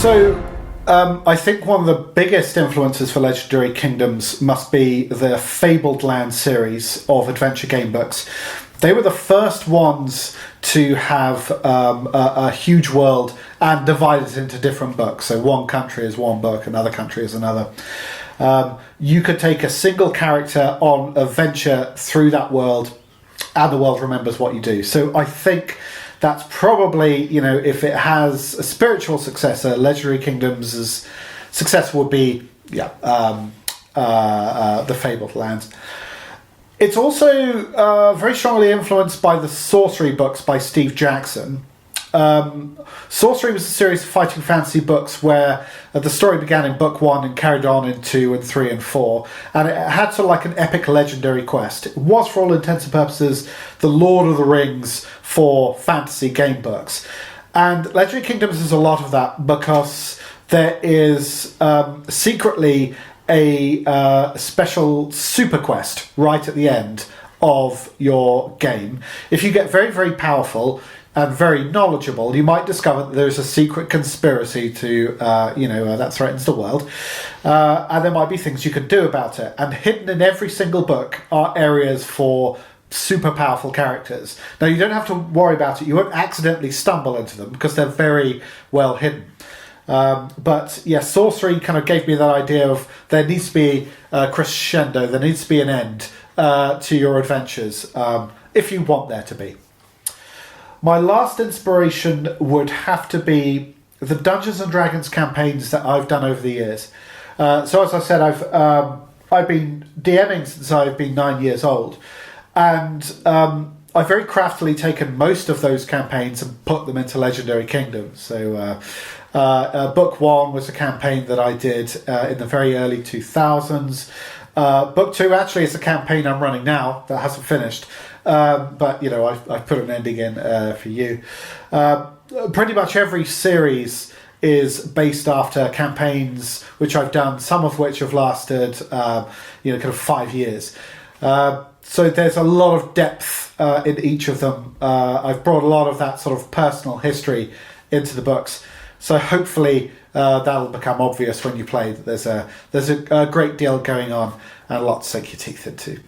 I think one of the biggest influences for Legendary Kingdoms must be the Fabled Land series of adventure game books. They were the first ones to have a huge world and divide it into different books. So one country is one book, another country is another. You could take a single character on a venture through that world, and the world remembers what you do. So I think that's probably, if it has a spiritual successor, Legendary Kingdoms' successor would be, the Fabled Lands. It's also very strongly influenced by the Sorcery books by Steve Jackson. Sorcery was a series of fighting fantasy books where the story began in book 1 and carried on in 2 and 3 and 4, and it had sort of like an epic legendary quest. It was, for all intents and purposes, the Lord of the Rings for fantasy game books. And Legendary Kingdoms is a lot of that because there is secretly a special super quest right at the end of your game. If you get very, very powerful and very knowledgeable, you might discover that there's a secret conspiracy to, that threatens the world. And there might be things you can do about it. And hidden in every single book are areas for super powerful characters. Now, you don't have to worry about it. You won't accidentally stumble into them because they're very well hidden. But yeah, Sorcery kind of gave me that idea of there needs to be a crescendo, there needs to be an end to your adventures, if you want there to be. My last inspiration would have to be the Dungeons and Dragons campaigns that I've done over the years. So as I said, I've been DMing since I've been 9 years old, and I've very craftily taken most of those campaigns and put them into Legendary Kingdoms. So book 1 was a campaign that I did in the very early 2000s. Book 2 actually is a campaign I'm running now that hasn't finished. But I've put an ending in for you. Pretty much every series is based after campaigns which I've done, some of which have lasted kind of 5 years. So there's a lot of depth in each of them. I've brought a lot of that sort of personal history into the books. So hopefully that'll become obvious when you play that there's a great deal going on and a lot to sink your teeth into.